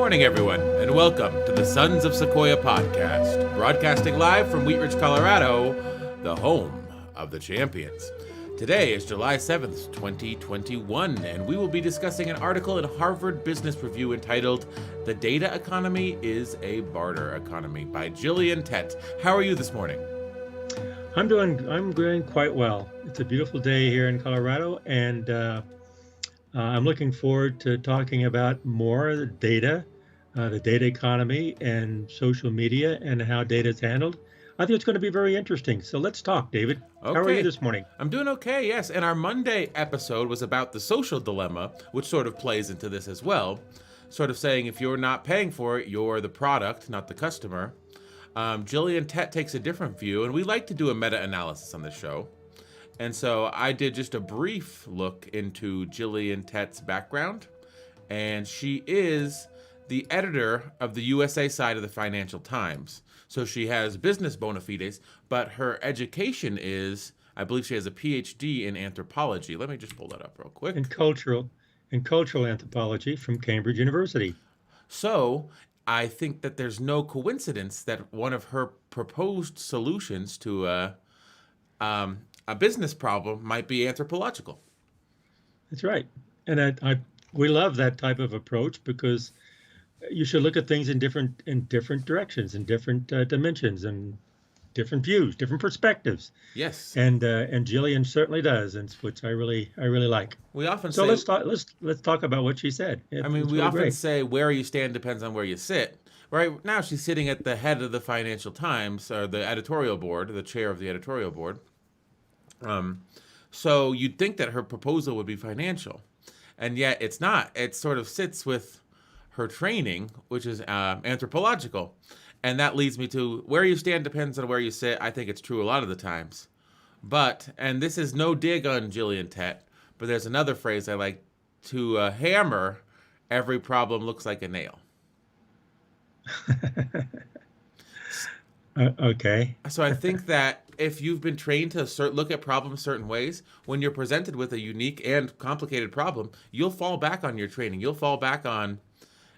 morning, everyone, and welcome to the Sons of Sequoia podcast, broadcasting live from Wheat Ridge, Colorado, the home of the champions. Today is July 7th, 2021, and we will be discussing an article in Harvard Business Review entitled "The Data Economy is a Barter Economy" by Gillian Tett. How are you this morning? I'm doing quite well. It's a beautiful day here in Colorado, and I'm looking forward to talking about more data, the data economy and social media and how data is handled. I think it's going to be very interesting. So let's talk, David. Okay. How are you this morning? I'm doing okay, yes. And our Monday episode was about the social dilemma, which sort of plays into this as well. Sort of saying if you're not paying for it, you're the product, not the customer. Gillian Tett takes a different view, and we like to do a meta-analysis on this show. And so I did just a brief look into Gillian Tett's background, and she is the editor of the USA side of the Financial Times. So she has business bona fides, but her education is, I believe she has a PhD in anthropology. Let me just pull that up real quick. In cultural anthropology from Cambridge University. So I think that there's no coincidence that one of her proposed solutions to a business problem might be anthropological. That's right. And we love that type of approach because you should look at things in different directions, in different dimensions, and different views, different perspectives. Yes. And Gillian certainly does, and which I really like. We often so say, let's talk about what she said. We really often great. say where you stand depends on where you sit. Right now, she's sitting at the head of the Financial Times, or the editorial board, the chair of the editorial board. So you'd think that her proposal would be financial, and yet it's not. It sort of sits with her training, which is anthropological. And that leads me to where you stand depends on where you sit. I think it's true a lot of the times. But, and this is no dig on Gillian Tett, but there's another phrase I like to hammer: every problem looks like a nail. Okay. So I think that if you've been trained to look at problems certain ways, when you're presented with a unique and complicated problem, you'll fall back on your training. You'll fall back on,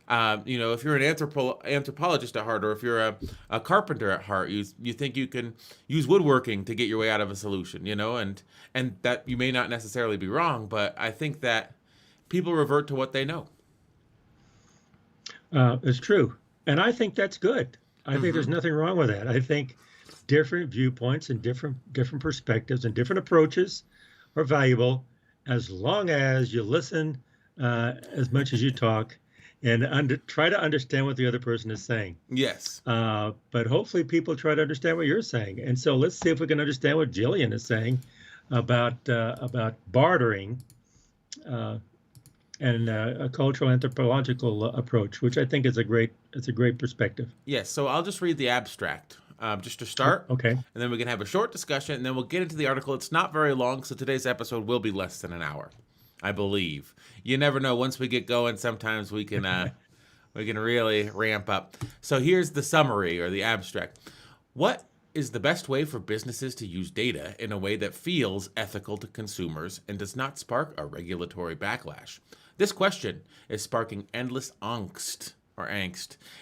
if you're an anthropologist at heart, or if you're a carpenter at heart, you think you can use woodworking to get your way out of a solution, and that you may not necessarily be wrong, but I think that people revert to what they know. It's true. And I think that's good. I think there's nothing wrong with that. I think different viewpoints and different perspectives and different approaches are valuable as long as you listen as much as you talk and try to understand what the other person is saying. Yes. But hopefully people try to understand what you're saying. And so let's see if we can understand what Gillian is saying about bartering and a cultural anthropological approach, which I think is a great perspective. Yes, so I'll just read the abstract just to start. Okay. And then we can have a short discussion, and then we'll get into the article. It's not very long, so today's episode will be less than an hour, I believe. You never know. Once we get going, sometimes we can really ramp up. So here's the summary, or the abstract. What is the best way for businesses to use data in a way that feels ethical to consumers and does not spark a regulatory backlash? This question is sparking endless angst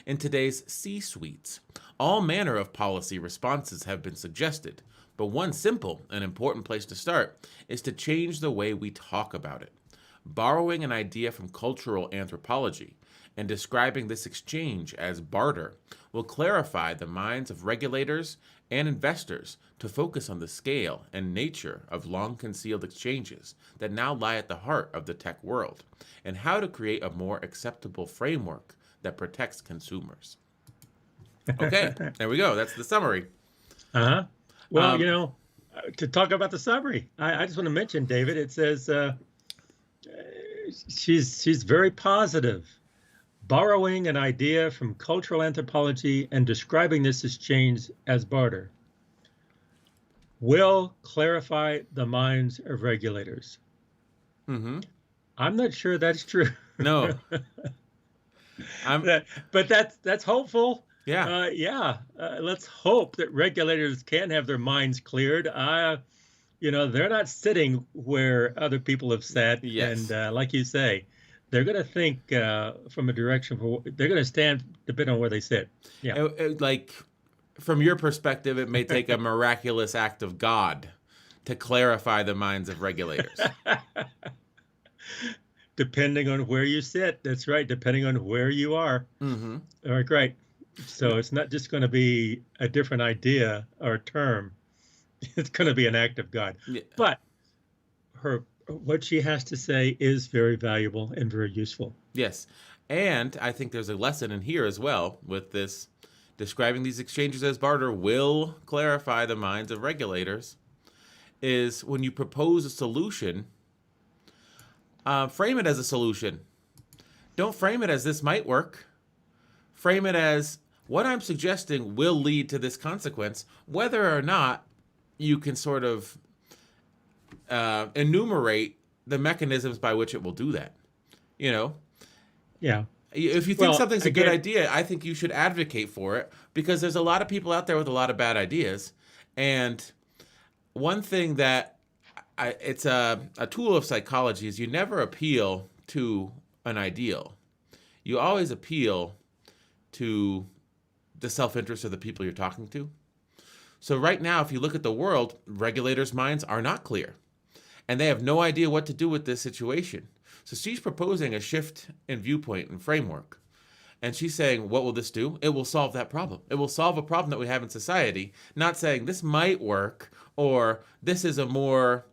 in today's C-suites. All manner of policy responses have been suggested, but one simple and important place to start is to change the way we talk about it. Borrowing an idea from cultural anthropology and describing this exchange as barter will clarify the minds of regulators and investors to focus on the scale and nature of long-concealed exchanges that now lie at the heart of the tech world, and how to create a more acceptable framework that protects consumers. Okay, there we go. That's the summary. Uh-huh. Well, to talk about the summary, I just want to mention, David, it says she's very positive. Borrowing an idea from cultural anthropology and describing this exchange as barter will clarify the minds of regulators. Mm-hmm. I'm not sure that's true. No. But that's hopeful. Yeah. Let's hope that regulators can have their minds cleared. They're not sitting where other people have sat. Yes. And like you say, they're going to think from a direction for they're going to stand depending on where they sit. Yeah. Like, from your perspective, it may take a miraculous act of God to clarify the minds of regulators. Depending on where you sit. That's right. Depending on where you are. Mm-hmm. All right, great. So it's not just going to be a different idea or term. It's going to be an act of God. Yeah. But what she has to say is very valuable and very useful. Yes. And I think there's a lesson in here as well with this. Describing these exchanges as barter will clarify the minds of regulators, is when you propose a solution, frame it as a solution. Don't frame it as this might work. Frame it as what I'm suggesting will lead to this consequence, whether or not you can sort of enumerate the mechanisms by which it will do that. You know? Yeah. If you think something's a good idea, I think you should advocate for it, because there's a lot of people out there with a lot of bad ideas. And one thing that it's a tool of psychology is you never appeal to an ideal. You always appeal to the self-interest of the people you're talking to. So right now, if you look at the world, regulators' minds are not clear, and they have no idea what to do with this situation. So she's proposing a shift in viewpoint and framework. And she's saying, what will this do? It will solve that problem. It will solve a problem that we have in society, not saying this might work or this is a more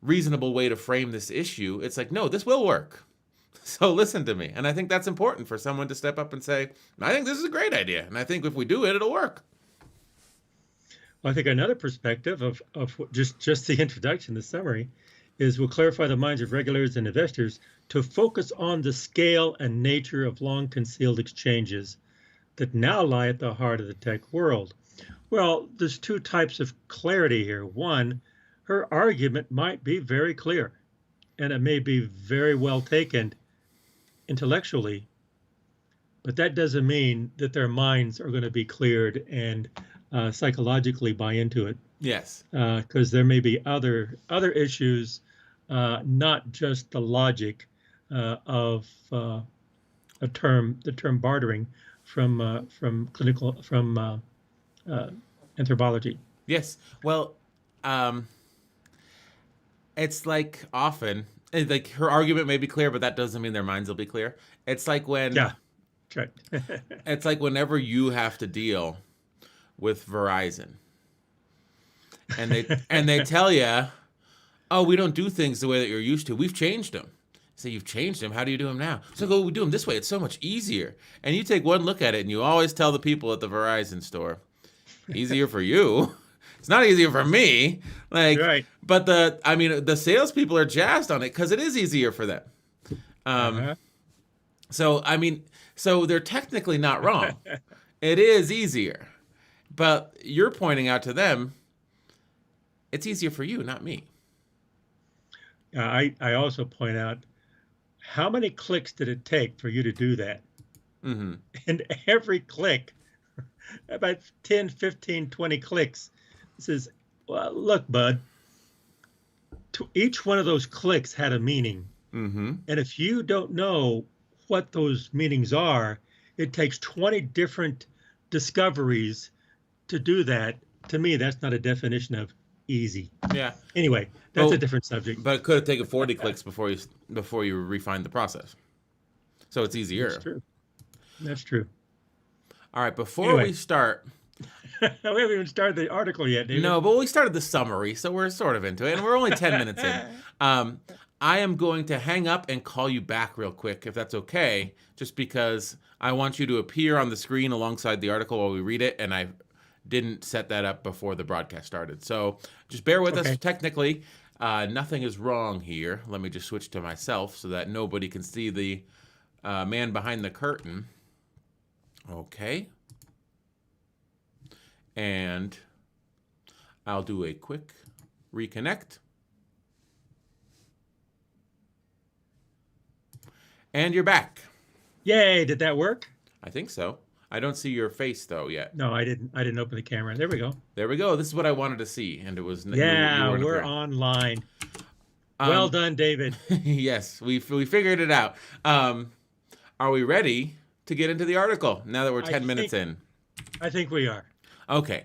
reasonable way to frame this issue. It's like, no, this will work. So listen to me. And I think that's important for someone to step up and say, I think this is a great idea. And I think if we do it, it'll work. Well, I think another perspective of just the introduction, the summary, is will clarify the minds of regulators and investors to focus on the scale and nature of long-concealed exchanges that now lie at the heart of the tech world. Well, there's two types of clarity here. One, her argument might be very clear, and it may be very well taken intellectually, but that doesn't mean that their minds are going to be cleared and psychologically buy into it. Yes. Because there may be other issues, not just the logic of the term bartering from anthropology. Yes. Well, it's like often, like her argument may be clear, but that doesn't mean their minds will be clear. It's like when, yeah, right. It's like whenever you have to deal with Verizon, and they tell you, oh, we don't do things the way that you're used to. We've changed them. So you've changed them. How do you do them now? So go, we do them this way. It's so much easier. And you take one look at it, and you always tell the people at the Verizon store, easier for you. It's not easier for me. Like, right. But the salespeople are jazzed on it because it is easier for them. So they're technically not wrong. It is easier. But you're pointing out to them, it's easier for you, not me. I also point out, how many clicks did it take for you to do that? Mm-hmm. And every click, about 10, 15, 20 clicks, says, well, look, bud, each one of those clicks had a meaning. Mm-hmm. And if you don't know what those meanings are, it takes 20 different discoveries to do that. To me, that's not a definition of easy. Yeah. Anyway, that's a different subject. But it could have taken 40 clicks before you refined the process. So it's easier. That's true. That's true. All right, before we start... we haven't even started the article yet, David. No, but we started the summary, so we're sort of into it, and we're only 10 minutes in. I am going to hang up and call you back real quick, if that's okay, just because I want you to appear on the screen alongside the article while we read it, and I didn't set that up before the broadcast started. So just bear with us technically. Nothing is wrong here. Let me just switch to myself so that nobody can see the man behind the curtain. Okay. And I'll do a quick reconnect. And you're back. Yay, did that work? I think so. I don't see your face though yet. No, I didn't open the camera. There we go. There we go. This is what I wanted to see, and it was we're online. Well done, David. Yes, we figured it out. Are we ready to get into the article now that we're I 10 minutes think in? I think we are. Okay.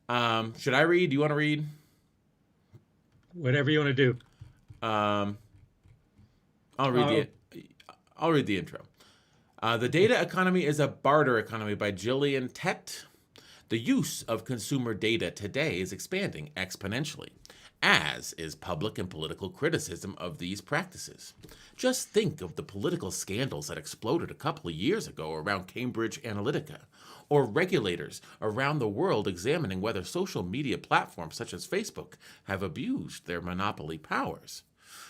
Should I read? Do you want to read? Whatever you want to do. Um, I'll read Uh, the intro. The Data Economy is a Barter Economy by Gillian Tett. The use of consumer data today is expanding exponentially, as is public and political criticism of these practices. Just think of the political scandals that exploded a couple of years ago around Cambridge Analytica, or regulators around the world examining whether social media platforms such as Facebook have abused their monopoly powers.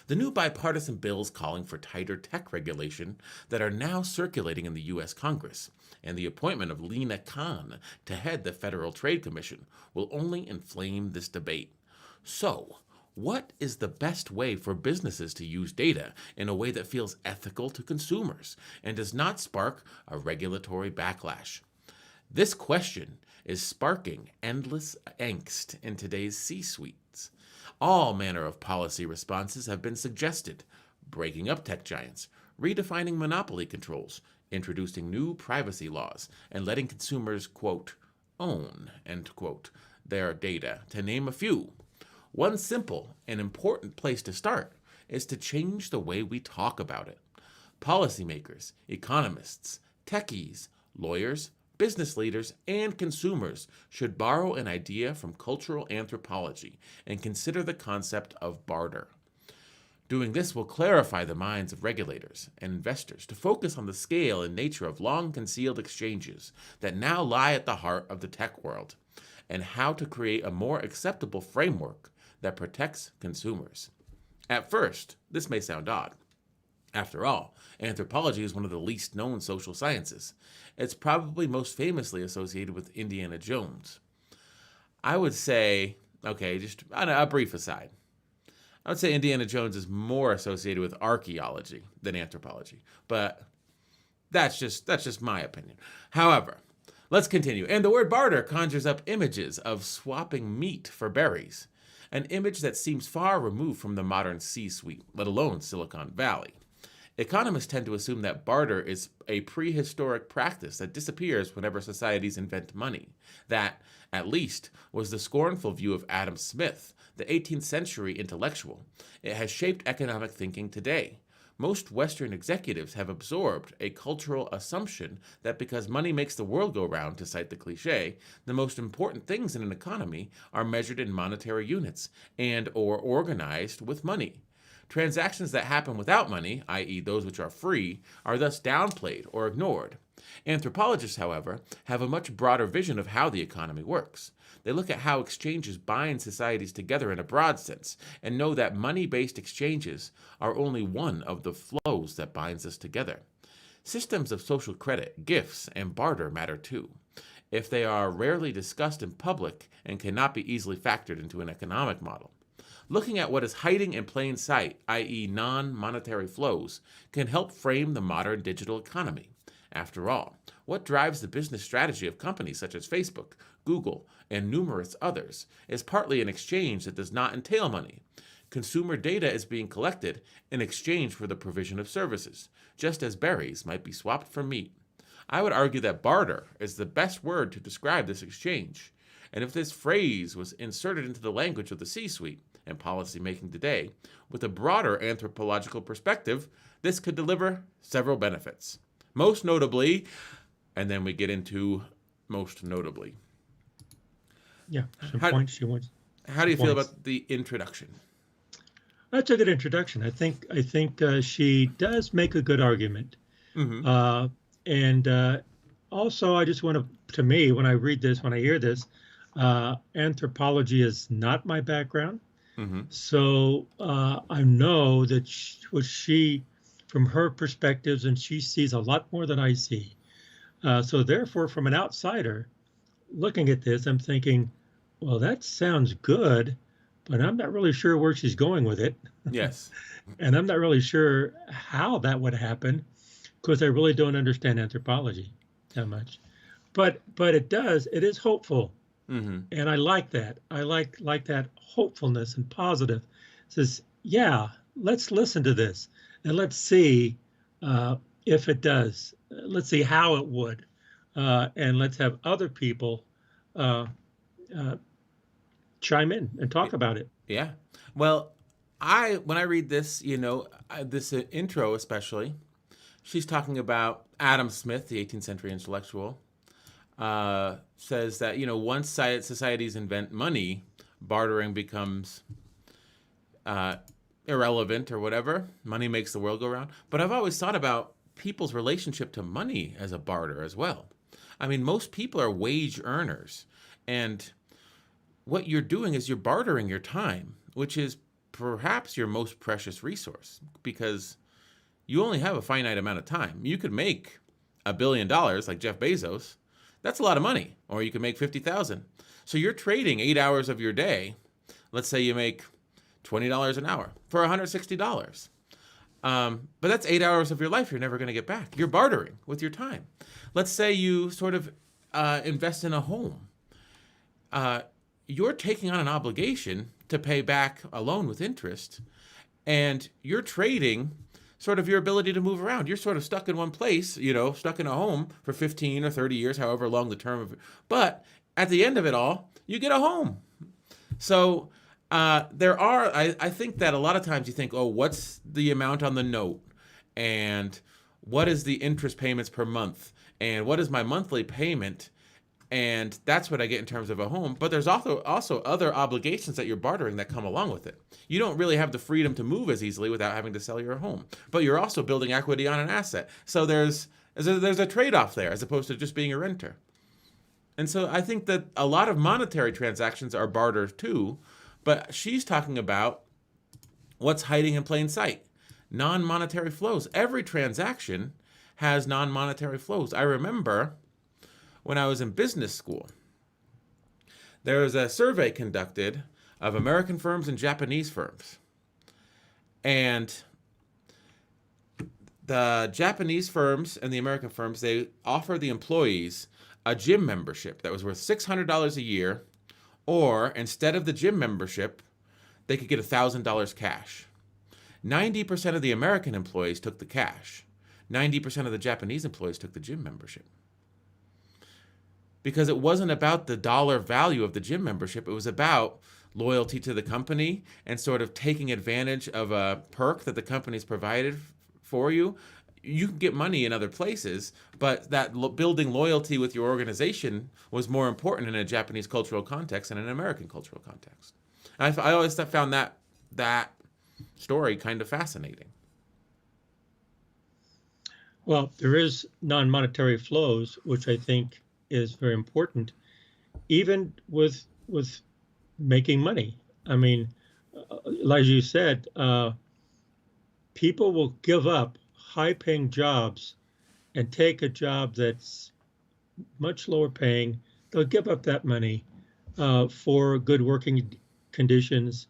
The new bipartisan bills calling for tighter tech regulation that are now circulating in the U.S. Congress, and the appointment of Lena Khan to head the Federal Trade Commission will only inflame this debate. So, what is the best way for businesses to use data in a way that feels ethical to consumers and does not spark a regulatory backlash? This question is sparking endless angst in today's C-suites. All manner of policy responses have been suggested: breaking up tech giants, redefining monopoly controls, introducing new privacy laws, and letting consumers, quote, own, end quote, their data, to name a few. One simple and important place to start is to change the way we talk about it. Policymakers, economists, techies, lawyers, business leaders, and consumers should borrow an idea from cultural anthropology and consider the concept of barter. Doing this will clarify the minds of regulators and investors to focus on the scale and nature of long-concealed exchanges that now lie at the heart of the tech world, and how to create a more acceptable framework that protects consumers. At first, this may sound odd. After all, anthropology is one of the least known social sciences. It's probably most famously associated with Indiana Jones. I would say, okay, just a brief aside. I would say Indiana Jones is more associated with archaeology than anthropology, but that's just my opinion. However, let's continue. And the word barter conjures up images of swapping meat for berries, an image that seems far removed from the modern C-suite, let alone Silicon Valley. Economists tend to assume that barter is a prehistoric practice that disappears whenever societies invent money. That, at least, was the scornful view of Adam Smith, the 18th century intellectual. It has shaped economic thinking today. Most Western executives have absorbed a cultural assumption that because money makes the world go round, to cite the cliche, the most important things in an economy are measured in monetary units and or organized with money. Transactions that happen without money, i.e. those which are free, are thus downplayed or ignored. Anthropologists, however, have a much broader vision of how the economy works. They look at how exchanges bind societies together in a broad sense, and know that money-based exchanges are only one of the flows that binds us together. Systems of social credit, gifts, and barter matter too. If they are rarely discussed in public and cannot be easily factored into an economic model. Looking at what is hiding in plain sight, i.e. non-monetary flows, can help frame the modern digital economy. After all, what drives the business strategy of companies such as Facebook, Google, and numerous others is partly an exchange that does not entail money. Consumer data is being collected in exchange for the provision of services, just as berries might be swapped for meat. I would argue that barter is the best word to describe this exchange. And if this phrase was inserted into the language of the C-suite and policymaking today, with a broader anthropological perspective, this could deliver several benefits. Most notably, and then we get into most notably. Yeah, some How, points you want. how do you feel Points. about the introduction? That's a good introduction. I think she does make a good argument. Mm-hmm. And also, I just want to me, when I read this, when I hear this, anthropology is not my background. Mm-hmm. So I know that from her perspectives, and she sees a lot more than I see. So therefore, from an outsider looking at this, I'm thinking, well, that sounds good, but I'm not really sure where she's going with it. Yes. And I'm not really sure how that would happen because I really don't understand anthropology that much. But it is hopeful. Mm-hmm. And I like that. I like that hopefulness and positive. It says, yeah, let's listen to this and let's see uh, if it does. Let's see how it would, and let's have other people uh, uh, chime in and talk about it. Yeah. Well, when I read this, this intro especially, she's talking about Adam Smith, the 18th century intellectual, says that once societies invent money, bartering becomes irrelevant or whatever. Money makes the world go round. But I've always thought about people's relationship to money as a barter as well. I mean, most people are wage earners, and what you're doing is you're bartering your time, which is perhaps your most precious resource, because you only have a finite amount of time. You could make $1 billion like Jeff Bezos. That's a lot of money. Or you could make 50,000. So you're trading 8 hours of your day. Let's say you make $20 an hour for $160. But that's 8 hours of your life you're never going to get back. You're bartering with your time. Let's say you sort of invest in a home. You're taking on an obligation to pay back a loan with interest, and you're trading sort of your ability to move around. You're sort of stuck in one place, stuck in a home for 15 or 30 years, however long the term of it. But at the end of it all, you get a home. So I think that a lot of times you think, oh, what's the amount on the note? And what is the interest payments per month? And what is my monthly payment? And that's what I get in terms of a home. But there's also other obligations that you're bartering that come along with it. You don't really have the freedom to move as easily without having to sell your home. But you're also building equity on an asset. So there's a trade-off there as opposed to just being a renter. And so I think that a lot of monetary transactions are barter too. But she's talking about what's hiding in plain sight. Non-monetary flows. Every transaction has non-monetary flows. I remember when I was in business school, there was a survey conducted of American firms and Japanese firms. And the Japanese firms and the American firms, they offer the employees a gym membership that was worth $600 a year, or instead of the gym membership, they could get $1,000 cash. 90% of the American employees took the cash. 90% of the Japanese employees took the gym membership. Because it wasn't about the dollar value of the gym membership. It was about loyalty to the company and sort of taking advantage of a perk that the company's provided for you. You can get money in other places, but that building loyalty with your organization was more important in a Japanese cultural context than an American cultural context. I always found that story kind of fascinating. Well, there is non-monetary flows, which I think is very important, even with making money. I mean, as you said, people will give up high-paying jobs and take a job that's much lower paying. They'll give up that money for good working conditions,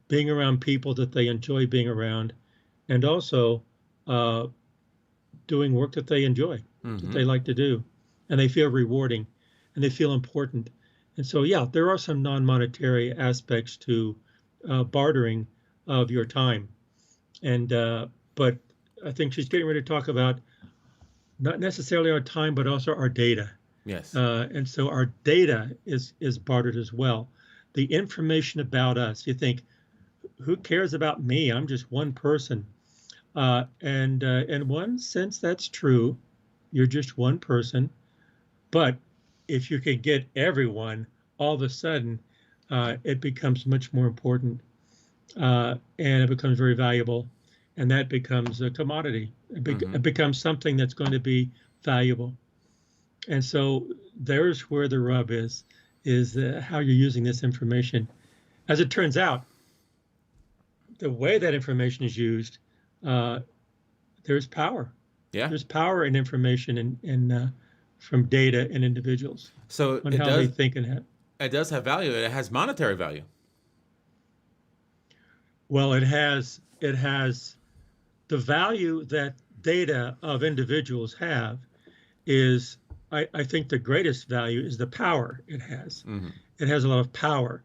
being around people that they enjoy being around, and also doing work that they enjoy, that they like to do, and they feel rewarding, and they feel important. And so, yeah, there are some non-monetary aspects to bartering of your time, and but I think she's getting ready to talk about not necessarily our time, but also our data. Yes. And so our data is bartered as well. The information about us. You think, who cares about me? I'm just one person. And in one sense, that's true. You're just one person. But if you can get everyone, all of a sudden, it becomes much more important, and it becomes very valuable. And that becomes a commodity. It becomes something that's going to be valuable. And so there's where the rub is how you're using this information. As it turns out, the way that information is used, there's power. Yeah. There's power in information and from data and individuals. So on how they think and have. It does have value. It has monetary value. Well, it has the value that data of individuals have is, I think the greatest value is the power it has. It has a lot of power.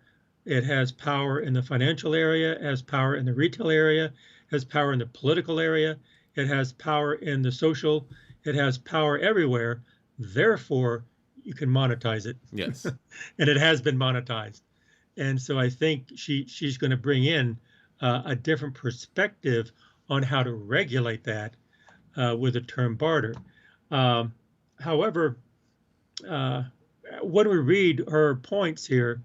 It has power in the financial area, it has power in the retail area, it has power in the political area, it has power in the social, it has power everywhere. Therefore, you can monetize it. Yes. And it has been monetized. And so I think she's going to bring in a different perspective on how to regulate that with the term barter. However, when we read her points here,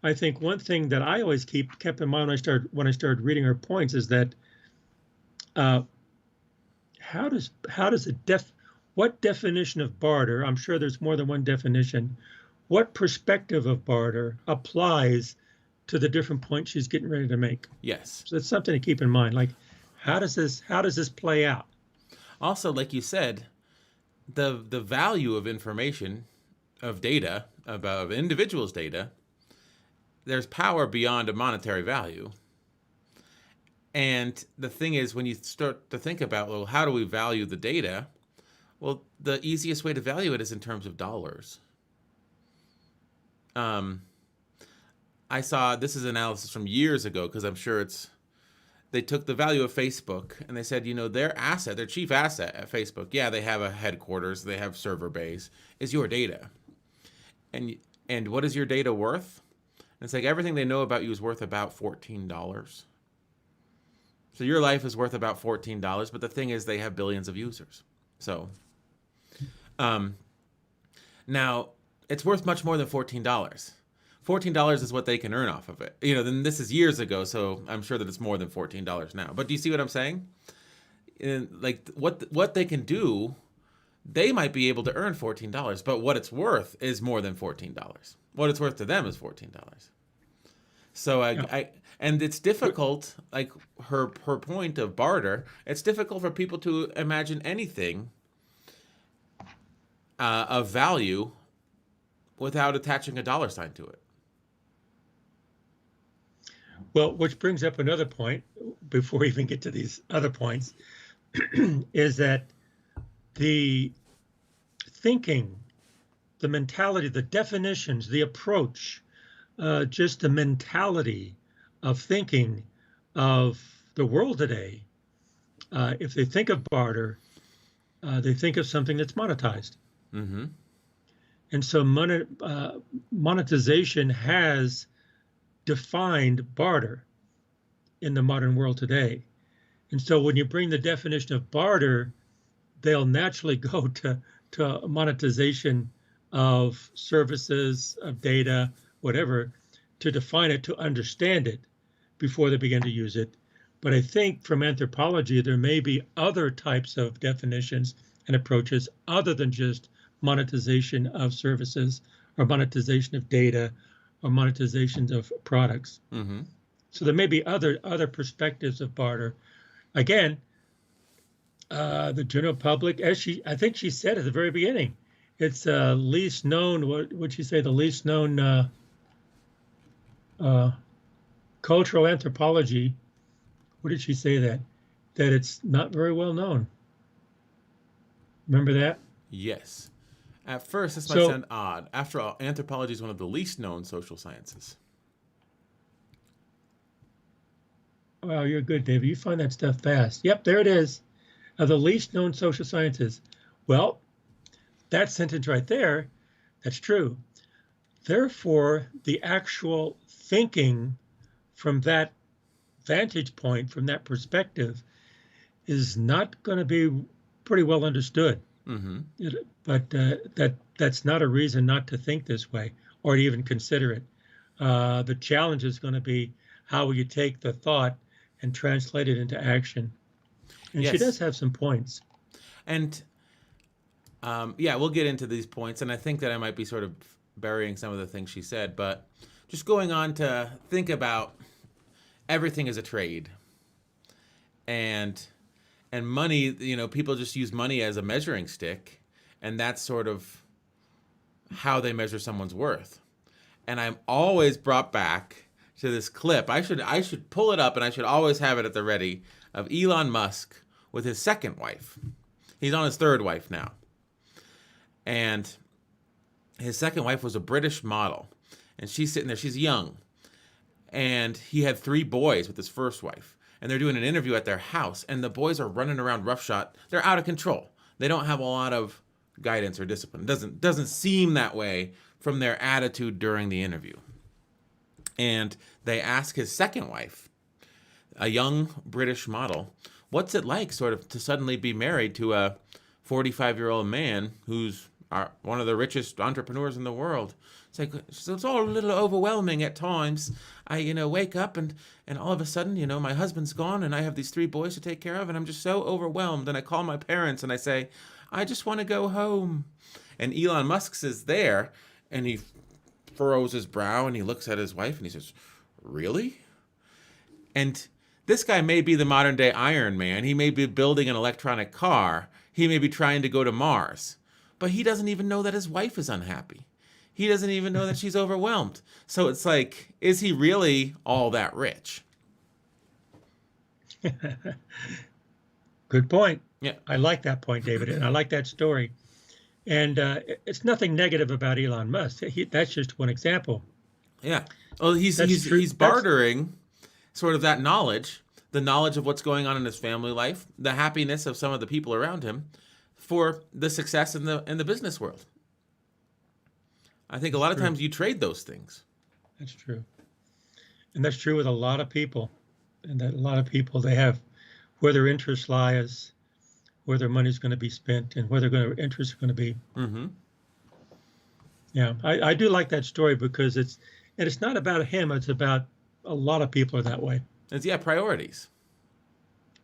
I think one thing that I always kept in mind when I started reading her points is that what definition of barter? I'm sure there's more than one definition. What perspective of barter applies to the different points she's getting ready to make? Yes. So that's something to keep in mind. Like, how does this play out? Also, like you said, the value of information, of data, of individuals' data, there's power beyond a monetary value. And the thing is, when you start to think about, well, how do we value the data? Well, the easiest way to value it is in terms of dollars. I saw, this is analysis from years ago, because I'm sure they took the value of Facebook and they said, their chief asset at Facebook, yeah, they have a headquarters, they have server base, is your data. And what is your data worth? And it's like everything they know about you is worth about $14. So your life is worth about $14, but the thing is they have billions of users. So now it's worth much more than $14. $14 is what they can earn off of it. Then this is years ago, so I'm sure that it's more than $14 now. But do you see what I'm saying? Like what they can do, they might be able to earn $14, but what it's worth is more than $14. What it's worth to them is $14. So and it's difficult, like her point of barter, it's difficult for people to imagine anything of value without attaching a dollar sign to it. Well, which brings up another point before we even get to these other points, is that the thinking, the mentality, the definitions, the approach, just the mentality of thinking of the world today, if they think of barter, they think of something that's monetized. Mm-hmm. And so monetization has defined barter in the modern world today. And so when you bring the definition of barter, they'll naturally go to monetization of services, of data, whatever, to define it, to understand it before they begin to use it. But I think from anthropology, there may be other types of definitions and approaches other than just monetization of services or monetization of data or monetizations of products. Mm-hmm. So there may be other perspectives of barter. Again, the general public, I think she said at the very beginning, it's least known. What would she say? The least known cultural anthropology. What did she say that it's not very well known? Remember that? Yes. At first, this might sound odd. After all, anthropology is one of the least known social sciences. Wow, you're good, David. You find that stuff fast. Yep, there it is. The least known social sciences. Well, that sentence right there, that's true. Therefore, the actual thinking from that vantage point, from that perspective, is not going to be pretty well understood. Mm-hmm. But that's not a reason not to think this way or to even consider it. The challenge is going to be how will you take the thought and translate it into action. And yes. She does have some points. And we'll get into these points. And I think that I might be sort of burying some of the things she said, but just going on to think about everything as a trade. And money, people just use money as a measuring stick, and that's sort of how they measure someone's worth. And I'm always brought back to this clip. I should pull it up, and I should always have it at the ready, of Elon Musk with his second wife. He's on his third wife now. And his second wife was a British model, and she's sitting there, she's young. and he had 3 boys with his first wife, and they're doing an interview at their house, and the boys are running around roughshod. They're out of control. They don't have a lot of guidance or discipline. It doesn't seem that way from their attitude during the interview. And they ask his second wife, a young British model, what's it like sort of to suddenly be married to a 45-year-old man who's one of the richest entrepreneurs in the world? It's like, so it's all a little overwhelming at times. I, wake up and all of a sudden, my husband's gone and I have these 3 boys to take care of and I'm just so overwhelmed. And I call my parents and I say, I just want to go home. And Elon Musk is there and he furrows his brow and he looks at his wife and he says, really? And this guy may be the modern day Iron Man. He may be building an electronic car. He may be trying to go to Mars. But he doesn't even know that his wife is unhappy. He doesn't even know that she's overwhelmed. So it's like, is he really all that rich? Good point. Yeah. I like that point, David, and I like that story. And it's nothing negative about Elon Musk. That's just one example. Yeah. Well, he's bartering sort of that knowledge, the knowledge of what's going on in his family life, the happiness of some of the people around him, for the success in the business world. I think a lot of times you trade those things. That's true. And that's true with a lot of people. And that a lot of people, they have where their interest lies, where their money's going to be spent, and where their interests are going to be. Mm-hmm. Yeah, I do like that story because it's not about him. It's about a lot of people are that way. It's, priorities.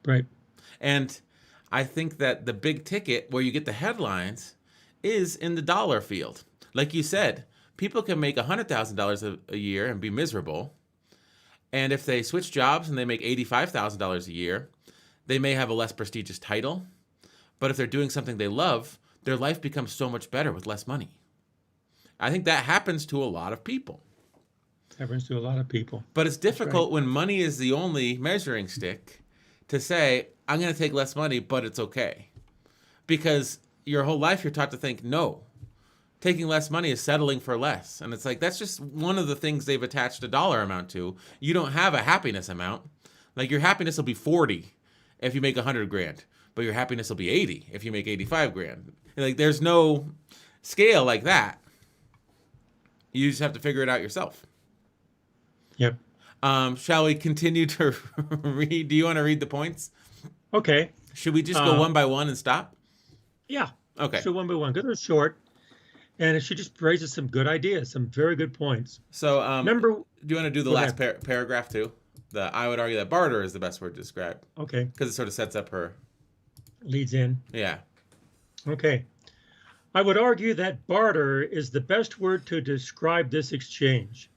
Right. And I think that the big ticket where you get the headlines is in the dollar field. Like you said, people can make $100,000 a year and be miserable. And if they switch jobs and they make $85,000 a year, they may have a less prestigious title. But if they're doing something they love, their life becomes so much better with less money. I think that happens to a lot of people. Happens to a lot of people. But it's difficult when money is the only measuring stick to say, I'm going to take less money, but it's okay. Because your whole life you're taught to think, no, taking less money is settling for less. And it's like, that's just one of the things they've attached a dollar amount to. You don't have a happiness amount. Like your happiness will be 40 if you make 100 grand, but your happiness will be 80 if you make 85 grand. Like there's no scale like that. You just have to figure it out yourself. Yep. Shall we continue to read? Do you want to read the points? Okay. Should we just go one by one and stop? Yeah. Okay. So one by one, because they're short, and it should just raises some good ideas, some very good points. So, do you want to do the last paragraph too? I would argue that barter is the best word to describe. Okay. Because it sort of sets up her. Leads in. Yeah. Okay. I would argue that barter is the best word to describe this exchange.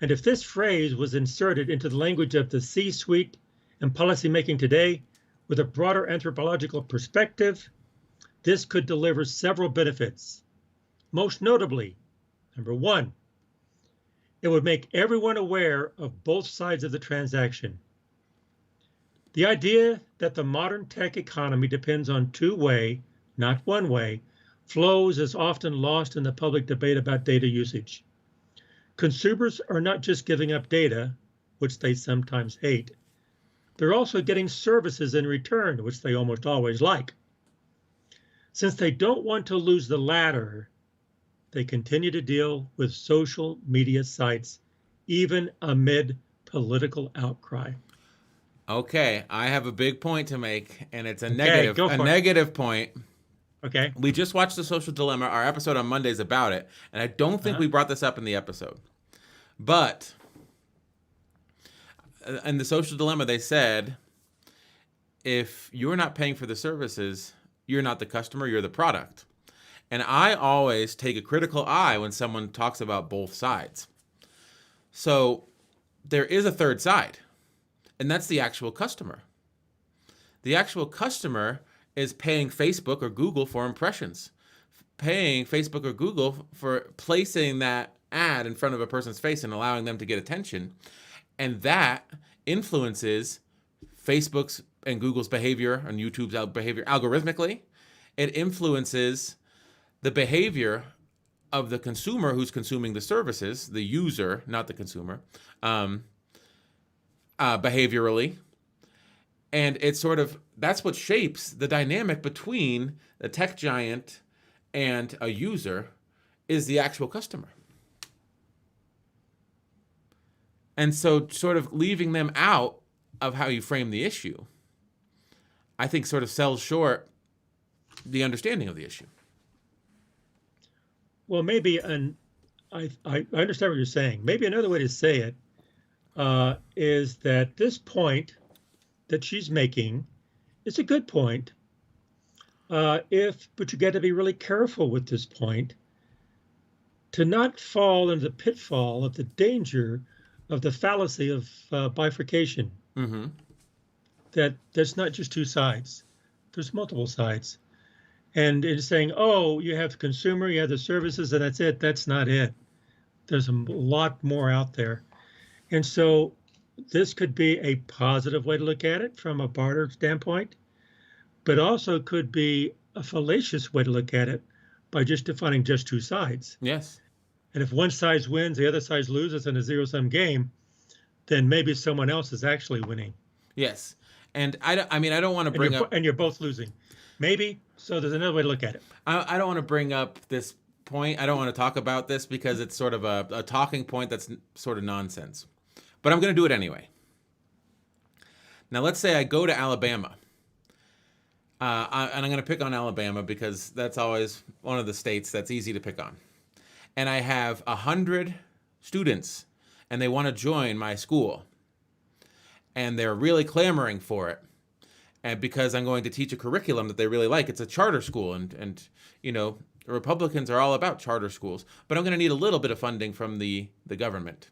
And if this phrase was inserted into the language of the C-suite and policymaking today with a broader anthropological perspective, this could deliver several benefits. Most notably, number one, it would make everyone aware of both sides of the transaction. The idea that the modern tech economy depends on two-way, not one-way, flows is often lost in the public debate about data usage. Consumers are not just giving up data, which they sometimes hate. They're also getting services in return, which they almost always like. Since they don't want to lose the latter, they continue to deal with social media sites, even amid political outcry. Okay, I have a big point to make, and it's a negative point. Okay. We just watched The Social Dilemma. Our episode on Monday is about it, and I don't think we brought this up in the episode. But in The Social Dilemma, they said, if you're not paying for the services, you're not the customer, you're the product. And I always take a critical eye when someone talks about both sides. So there is a third side, and that's the actual customer. The actual customer is paying Facebook or Google for impressions, paying Facebook or Google for placing that ad in front of a person's face and allowing them to get attention. And that influences Facebook's and Google's behavior and YouTube's behavior algorithmically. It influences the behavior of the consumer who's consuming the services, the user, not the consumer. behaviorally. And it's sort of, that's what shapes the dynamic between the tech giant and a user is the actual customer. And so sort of leaving them out of how you frame the issue, I think sort of sells short the understanding of the issue. Well, maybe, and I understand what you're saying. Maybe another way to say it is that this point that she's making is a good point. But you got to be really careful with this point to not fall into the pitfall of the danger of the fallacy of bifurcation. Mm-hmm. That there's not just two sides, there's multiple sides. And it's saying, oh, you have the consumer, you have the services, and that's it. That's not it. There's a lot more out there. And so this could be a positive way to look at it from a barter standpoint, but also could be a fallacious way to look at it by just defining just two sides. Yes. And if one side wins, the other side loses in a zero-sum game, then maybe someone else is actually winning. Yes. And I don't want to bring up... And you're both losing. Maybe. So there's another way to look at it. I don't want to bring up this point. I don't want to talk about this because it's sort of a talking point that's sort of nonsense. But I'm going to do it anyway. Now, let's say I go to Alabama. And I'm going to pick on Alabama because that's always one of the states that's easy to pick on. And I have 100 students, and they want to join my school. And they're really clamoring for it. And because I'm going to teach a curriculum that they really like. It's a charter school, and you know, Republicans are all about charter schools. But I'm going to need a little bit of funding from the government.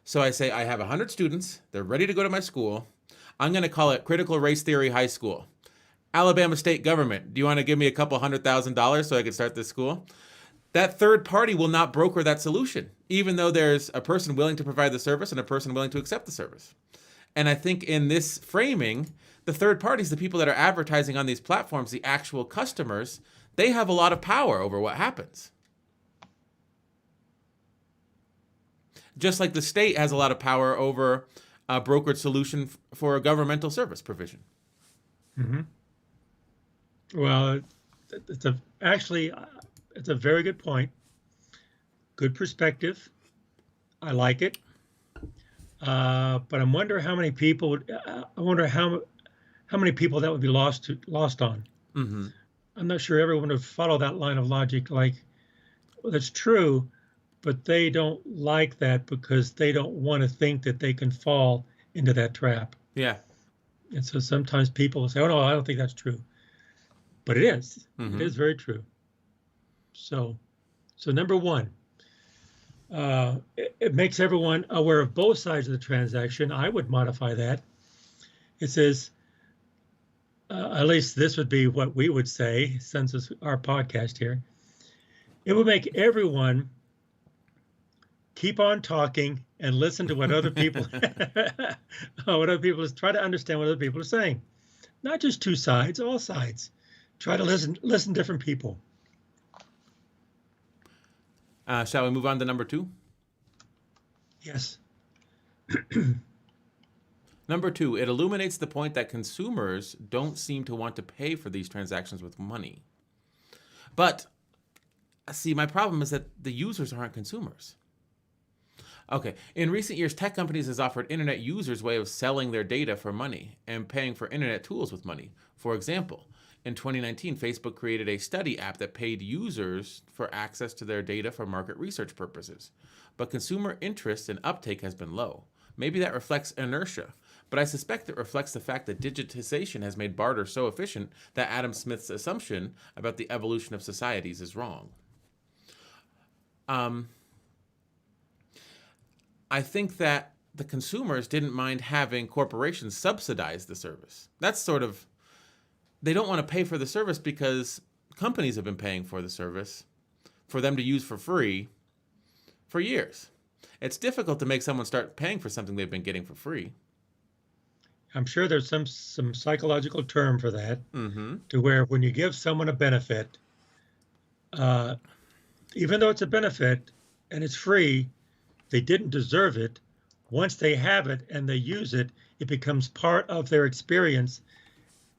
So I say, I have 100 students. They're ready to go to my school. I'm going to call it Critical Race Theory High School. Alabama state government, do you want to give me a couple $100,000 so I can start this school? That third party will not broker that solution, even though there's a person willing to provide the service and a person willing to accept the service. And I think in this framing, the third parties, the people that are advertising on these platforms, the actual customers, they have a lot of power over what happens. Just like the state has a lot of power over a brokered solution for a governmental service provision. Mm-hmm. Well, it's a very good point. Good perspective. I like it. But I wonder how many people would. I wonder how many people that would be lost on. Mm-hmm. I'm not sure everyone would follow that line of logic. Like, well, that's true, but they don't like that because they don't want to think that they can fall into that trap. Yeah. And so sometimes people will say, "Oh no, I don't think that's true," but it is. Mm-hmm. It is very true. So number one. It makes everyone aware of both sides of the transaction. I would modify that. It says, at least this would be what we would say, since it's our podcast here. It would make everyone keep on talking and listen to what other people, try to understand what other people are saying. Not just two sides, all sides. Try to listen to different people. Shall we move on to number 2? Yes. Number 2, it illuminates the point that consumers don't seem to want to pay for these transactions with money. But, see, my problem is that the users aren't consumers. Okay, in recent years, tech companies has offered internet users a way of selling their data for money and paying for internet tools with money. For example, in 2019, Facebook created a study app that paid users for access to their data for market research purposes. But consumer interest and uptake has been low. Maybe that reflects inertia, but I suspect it reflects the fact that digitization has made barter so efficient that Adam Smith's assumption about the evolution of societies is wrong. I think that the consumers didn't mind having corporations subsidize the service. That's sort of... They don't want to pay for the service because companies have been paying for the service for them to use for free for years. It's difficult to make someone start paying for something they've been getting for free. I'm sure there's some psychological term for that, Mm-hmm. to where when you give someone a benefit, even though it's a benefit and it's free, they didn't deserve it. once they have it and they use it, it becomes part of their experience.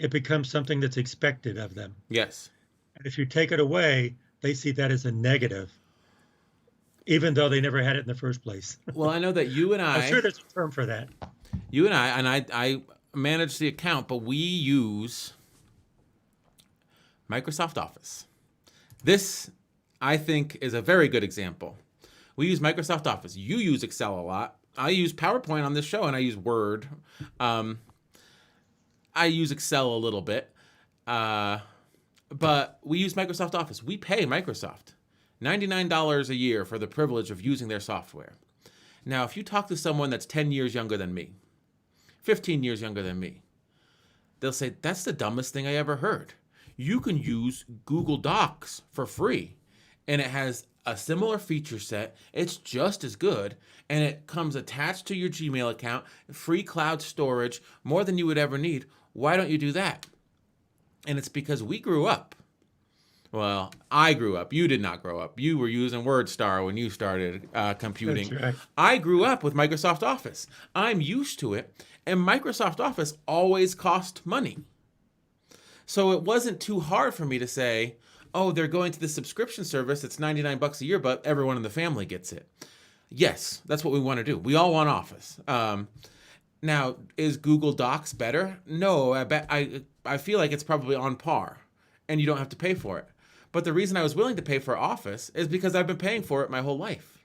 It becomes something that's expected of them. Yes. And if you take it away, they see that as a negative, even though they never had it in the first place. Well, I know that you and I'm sure there's a term for that. I manage the account, but we use Microsoft Office. This, I think, is a very good example. We use Microsoft Office. You use Excel a lot. I use PowerPoint on this show, and I use Word. I use Excel a little bit. But we use Microsoft Office. We pay Microsoft $99 a year for the privilege of using their software. Now, if you talk to someone that's 10 years younger than me, 15 years younger than me, they'll say, that's the dumbest thing I ever heard. You can use Google Docs for free, and it has a similar feature set. It's just as good, and it comes attached to your Gmail account, free cloud storage, more than you would ever need. Why don't you do that? And it's because we grew up. Well, I grew up. You did not grow up. You were using WordStar when you started computing. That's right. I grew up with Microsoft Office. I'm used to it, and Microsoft Office always cost money. So it wasn't too hard for me to say, oh, they're going to the subscription service. It's $99 a year, but everyone in the family gets it. Yes, that's what we want to do. We all want Office. Now, is Google Docs better? No, I feel like it's probably on par, and you don't have to pay for it. But the reason I was willing to pay for Office is because I've been paying for it my whole life.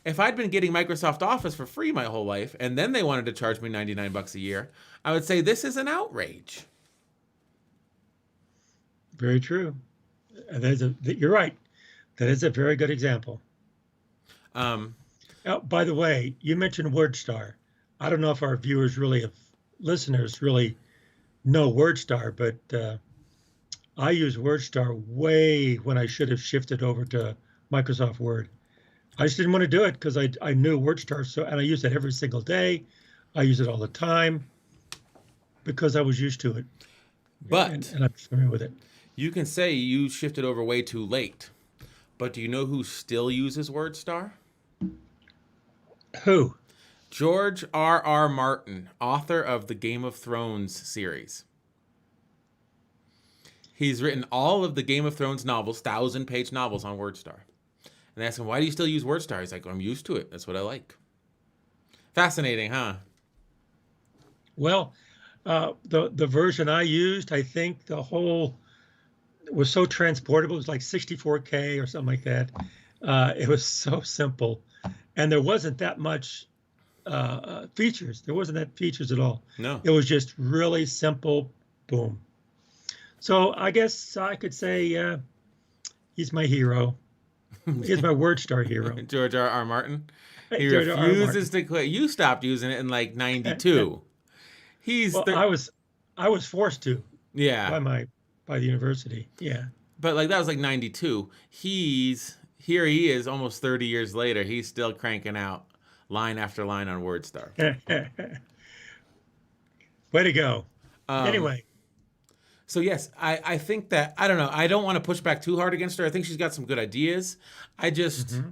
If I'd been getting Microsoft Office for free my whole life, and then they wanted to charge me $99 a year, I would say this is an outrage. Very true. You're right. That is a very good example. By the way, you mentioned WordStar. I don't know if our listeners really know WordStar, but I use WordStar way when I should have shifted over to Microsoft Word. I just didn't want to do it because I knew WordStar, and I use it every single day. I use it all the time because I was used to it. But and I'm familiar with it. You can say you shifted over way too late, but do you know who still uses WordStar? Who? George R.R. Martin, author of the Game of Thrones series. He's written all of the Game of Thrones novels, 1,000-page novels on WordStar. And they ask him, why do you still use WordStar? He's like, I'm used to it. That's what I like. Fascinating, huh? Well, the version I used, I think the whole was so transportable. It was like 64K or something like that. It was so simple. And there wasn't that much features. There wasn't that features at all. No. It was just really simple. Boom. So I guess I could say he's my hero. He's my WordStar hero. George R.R. Martin. He George R.R. refuses to quit. You stopped using it in like 92. I was forced to. Yeah. By the university. Yeah. But like that was like 92. He is almost 30 years later. He's still cranking out line after line on WordStar. Way to go. Anyway. So yes, I think that, I don't know, I don't want to push back too hard against her. I think she's got some good ideas. I just,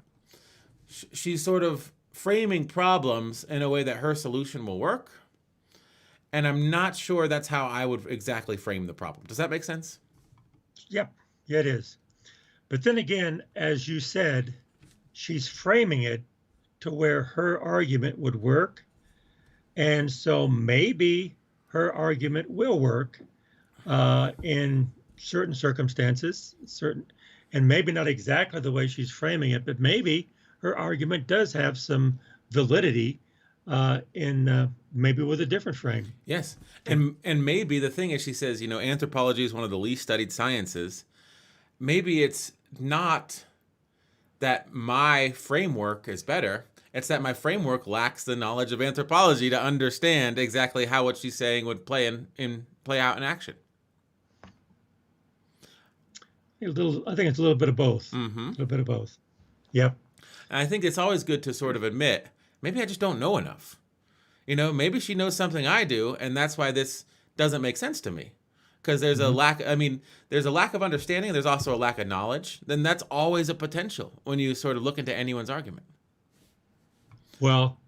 she's sort of framing problems in a way that her solution will work. And I'm not sure that's how I would exactly frame the problem. Does that make sense? Yep. Yeah, it is. But then again, as you said, she's framing it to where her argument would work. And so maybe her argument will work in certain circumstances, and maybe not exactly the way she's framing it, but maybe her argument does have some validity in maybe with a different frame. Yes. And maybe the thing is, she says, anthropology is one of the least studied sciences. Maybe it's not that my framework is better. It's that my framework lacks the knowledge of anthropology to understand exactly how what she's saying would play out in action. I think it's a little bit of both. Mm-hmm. A little bit of both. Yep. And I think it's always good to sort of admit, maybe I just don't know enough. Maybe she knows something I do, and that's why this doesn't make sense to me. Because there's a lack, there's a lack of understanding. There's also a lack of knowledge. Then that's always a potential when you sort of look into anyone's argument. Well,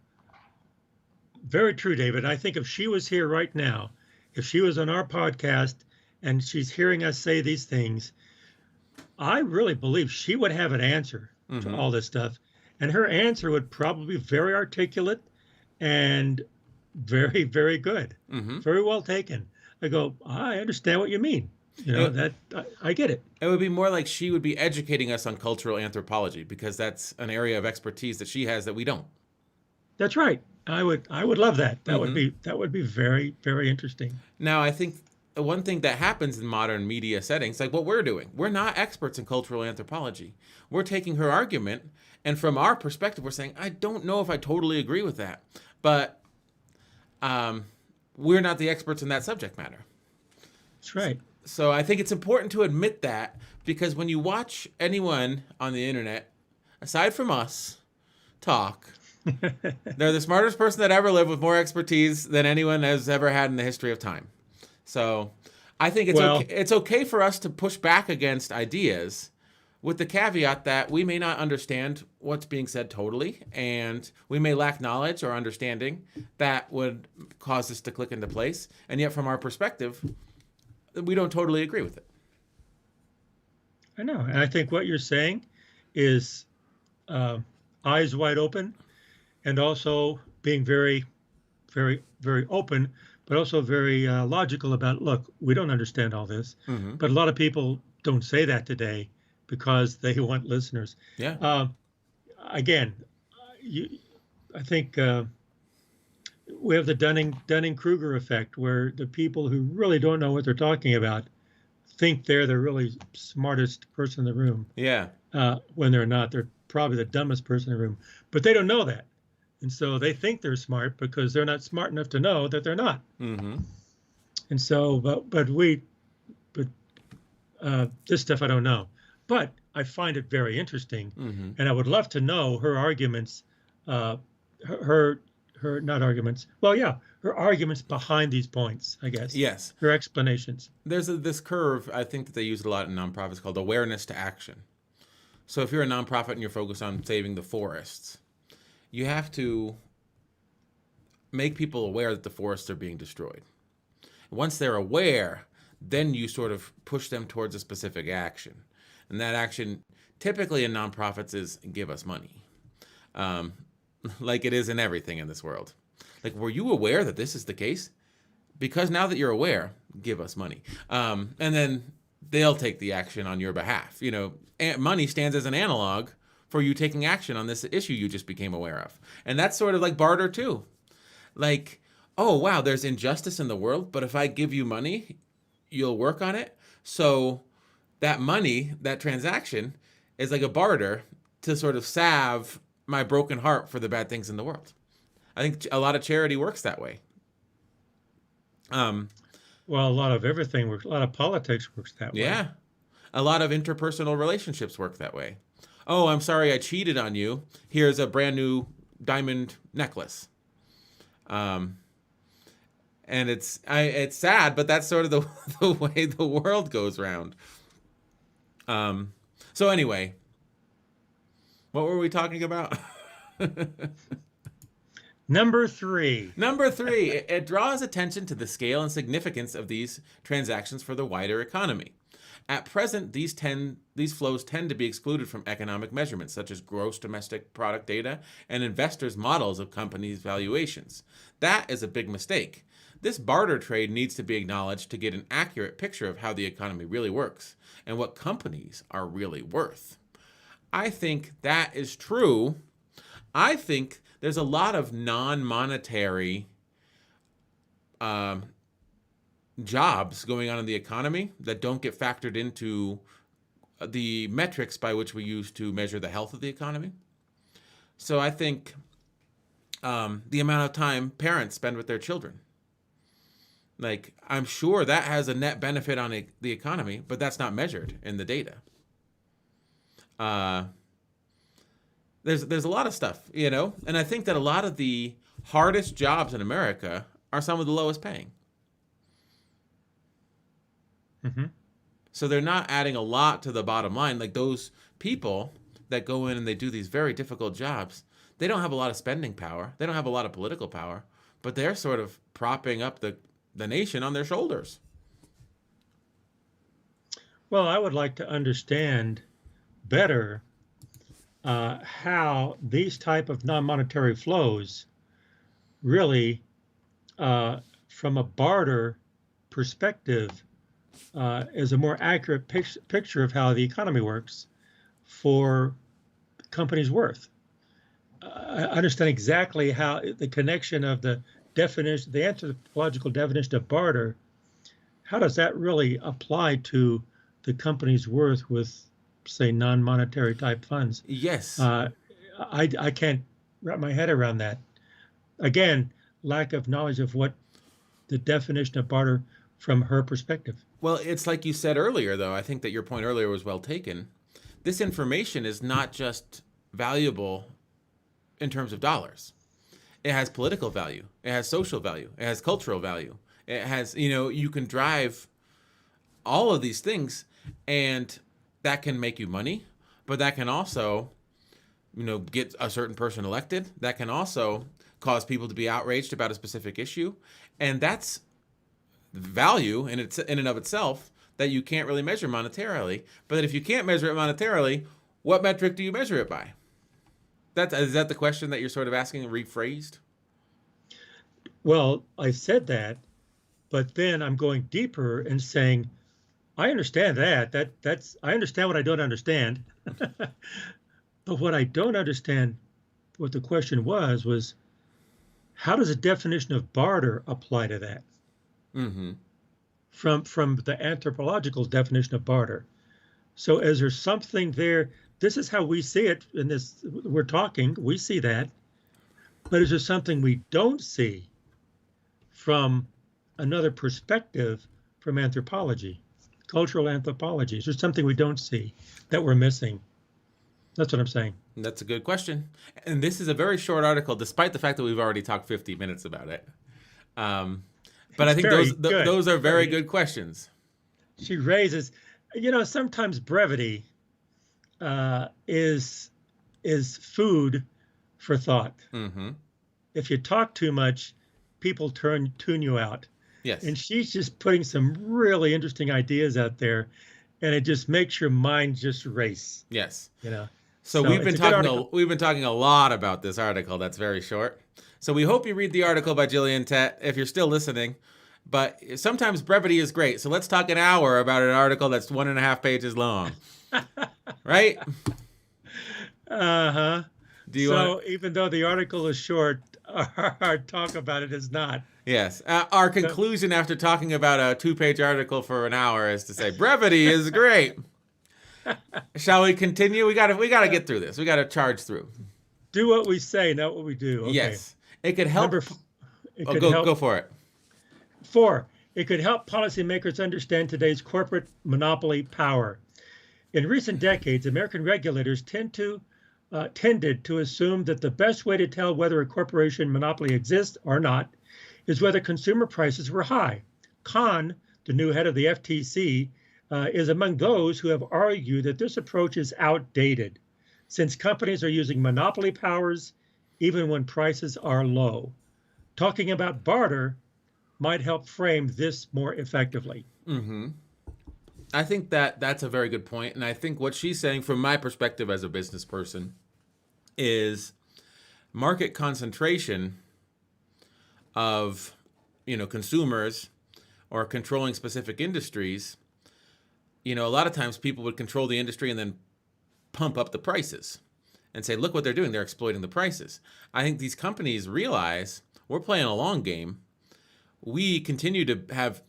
very true, David. I think if she was here right now, if she was on our podcast and she's hearing us say these things, I really believe she would have an answer to Mm-hmm. all this stuff. And her answer would probably be very articulate and very, very good, Mm-hmm. very well taken. I go, I understand what you mean. You know, It, that I get it. it would be more like she would be educating us on cultural anthropology because that's an area of expertise that she has that we don't. That's right. I would love that. Mm-hmm. That would be very, very interesting. Now, I think one thing that happens in modern media settings, like what we're doing, we're not experts in cultural anthropology. We're taking her argument, and from our perspective, we're saying, I don't know if I totally agree with that, but we're not the experts in that subject matter. That's right. So I think it's important to admit that because when you watch anyone on the internet, aside from us, talk, they're the smartest person that ever lived with more expertise than anyone has ever had in the history of time. So I think Well, it's okay for us to push back against ideas with the caveat that we may not understand what's being said totally, and we may lack knowledge or understanding that would cause this to click into place. And yet, from our perspective, we don't totally agree with it. I know. And I think what you're saying is eyes wide open and also being very, very, very open, but also very logical about, look, we don't understand all this. Mm-hmm. But a lot of people don't say that today because they want listeners. Yeah. Again, I think we have the Dunning-Kruger effect, where the people who really don't know what they're talking about think they're the really smartest person in the room. Yeah. When they're not. They're probably the dumbest person in the room. But they don't know that. And so they think they're smart because they're not smart enough to know that they're not. Mm-hmm. And so, but this stuff I don't know. But I find it very interesting. Mm-hmm. And I would love to know her arguments, her not arguments. Well, yeah, her arguments behind these points, I guess. Yes. Her explanations. There's this curve, I think that they use a lot in nonprofits called awareness to action. So if you're a nonprofit and you're focused on saving the forests, you have to make people aware that the forests are being destroyed. Once they're aware, then you sort of push them towards a specific action. And that action, typically in nonprofits, is give us money. Like it is in everything in this world. Like, were you aware that this is the case? Because now that you're aware, give us money. And then they'll take the action on your behalf. You know, money stands as an analog for you taking action on this issue you just became aware of. And that's sort of like barter too. Like, oh, wow, there's injustice in the world, but if I give you money, you'll work on it. So that money, that transaction, is like a barter to sort of salve my broken heart for the bad things in the world. I think a lot of charity works that way. Well, a lot of everything works. A lot of politics works that way. Yeah. A lot of interpersonal relationships work that way. Oh, I'm sorry I cheated on you. Here's a brand new diamond necklace. And it's sad, but that's sort of the way the world goes round. So anyway, what were we talking about? Number 3. Number 3, it draws attention to the scale and significance of these transactions for the wider economy. At present, these flows tend to be excluded from economic measurements, such as gross domestic product data and investors' models of companies' valuations. That is a big mistake. This barter trade needs to be acknowledged to get an accurate picture of how the economy really works and what companies are really worth. I think that is true. I think there's a lot of non-monetary jobs going on in the economy that don't get factored into the metrics by which we use to measure the health of the economy. So I think the amount of time parents spend with their children. Like, I'm sure that has a net benefit on the economy, but that's not measured in the data. There's a lot of stuff, you know? And I think that a lot of the hardest jobs in America are some of the lowest paying. Mm-hmm. So they're not adding a lot to the bottom line. Like those people that go in and they do these very difficult jobs, they don't have a lot of spending power. They don't have a lot of political power, but they're sort of propping up the nation on their shoulders. Well, I would like to understand better how these type of non-monetary flows really, from a barter perspective, is a more accurate picture of how the economy works for companies' worth. I understand exactly how the connection of the definition, the anthropological definition of barter, how does that really apply to the company's worth with, say, non-monetary type funds? Yes. I can't wrap my head around that. Again, lack of knowledge of what the definition of barter from her perspective. Well, it's like you said earlier, though. I think that your point earlier was well taken. This information is not just valuable in terms of dollars. It has political value. It has social value. It has cultural value. It has, you can drive all of these things, and that can make you money, but that can also, get a certain person elected. That can also cause people to be outraged about a specific issue. And that's value in and of itself that you can't really measure monetarily. But if you can't measure it monetarily, what metric do you measure it by? Is that the question that you're sort of asking, rephrased? Well, I said that, but then I'm going deeper and saying, I understand that's I understand what I don't understand. But what I don't understand, what the question was how does the definition of barter apply to that? Mm-hmm. From the anthropological definition of barter. So is there something there? This is how we see it in this, we're talking, we see that. But is there something we don't see from another perspective from anthropology, cultural anthropology? Is there something we don't see that we're missing? That's what I'm saying. That's a good question. And this is a very short article, despite the fact that we've already talked 50 minutes about it. But I think those are very good questions. She raises, sometimes brevity is food for thought. Mm-hmm. If you talk too much, people tune you out. Yes. And she's just putting some really interesting ideas out there, and it just makes your mind just race. Yes. So we've been talking a lot about this article that's very short. So we hope you read the article by Gillian Tett if you're still listening. But sometimes brevity is great. So let's talk an hour about an article that's 1.5 pages long. Right? Uh-huh. Even though the article is short, our talk about it is not. Yes. Our conclusion after talking about a 2-page article for an hour is to say brevity is great. Shall we continue? We gotta get through this. We gotta charge through. Do what we say, not what we do. Okay. Yes. It could help. Go for it. 4, it could help policymakers understand today's corporate monopoly power. In recent decades, American regulators tended to assume that the best way to tell whether a corporation monopoly exists or not is whether consumer prices were high. Khan, the new head of the FTC, is among those who have argued that this approach is outdated, since companies are using monopoly powers even when prices are low. Talking about barter might help frame this more effectively. Mm-hmm. I think that's a very good point. And I think what she's saying from my perspective as a business person is market concentration of, consumers or controlling specific industries. A lot of times people would control the industry and then pump up the prices and say, look what they're doing. They're exploiting the prices. I think these companies realize we're playing a long game.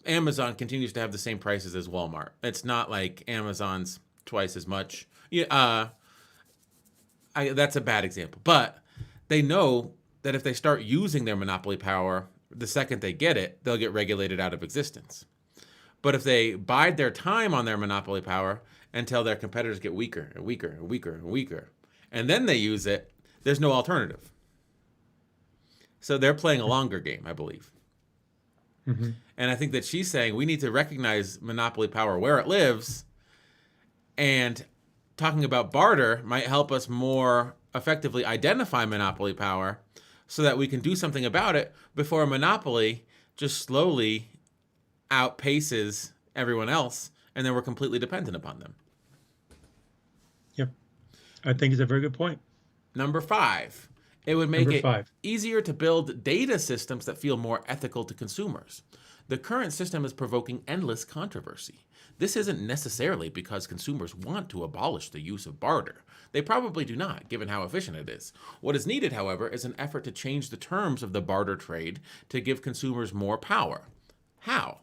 Amazon continues to have the same prices as Walmart. It's not like Amazon's twice as much. That's a bad example. But they know that if they start using their monopoly power, the second they get it, they'll get regulated out of existence. But if they bide their time on their monopoly power until their competitors get weaker and weaker and weaker and weaker, and then they use it, there's no alternative. So they're playing a longer game, I believe. Mm-hmm. And I think that she's saying we need to recognize monopoly power where it lives, and talking about barter might help us more effectively identify monopoly power so that we can do something about it before a monopoly just slowly outpaces everyone else, and then we're completely dependent upon them. Yep. I think it's a very good point. Number 5, it would make Number it 5. easier to build data systems that feel more ethical to consumers. The current system is provoking endless controversy. This isn't necessarily because consumers want to abolish the use of barter. They probably do not, given how efficient it is. What is needed, however, is an effort to change the terms of the barter trade to give consumers more power. How?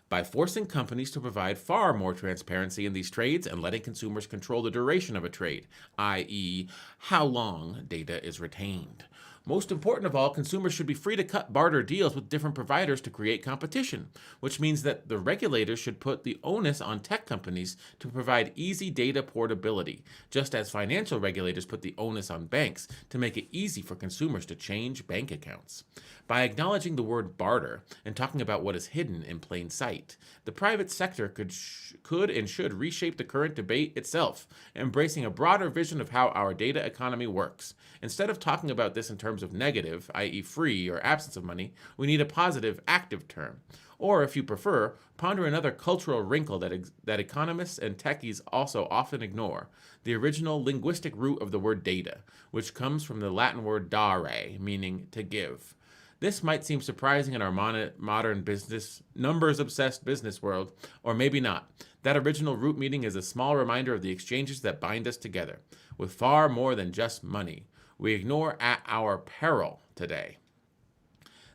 By forcing companies to provide far more transparency in these trades and letting consumers control the duration of a trade, i.e., how long data is retained. Most important of all, consumers should be free to cut barter deals with different providers to create competition, which means that the regulators should put the onus on tech companies to provide easy data portability, just as financial regulators put the onus on banks to make it easy for consumers to change bank accounts. By acknowledging the word barter and talking about what is hidden in plain sight, the private sector could and should reshape the current debate itself, embracing a broader vision of how our data economy works. Instead of talking about this in terms of negative, i.e. free or absence of money, we need a positive, active term. Or, if you prefer, ponder another cultural wrinkle that economists and techies also often ignore, the original linguistic root of the word data, which comes from the Latin word dare, meaning to give. This might seem surprising in our modern business, numbers-obsessed business world, or maybe not. That original root meaning is a small reminder of the exchanges that bind us together, with far more than just money. We ignore at our peril today.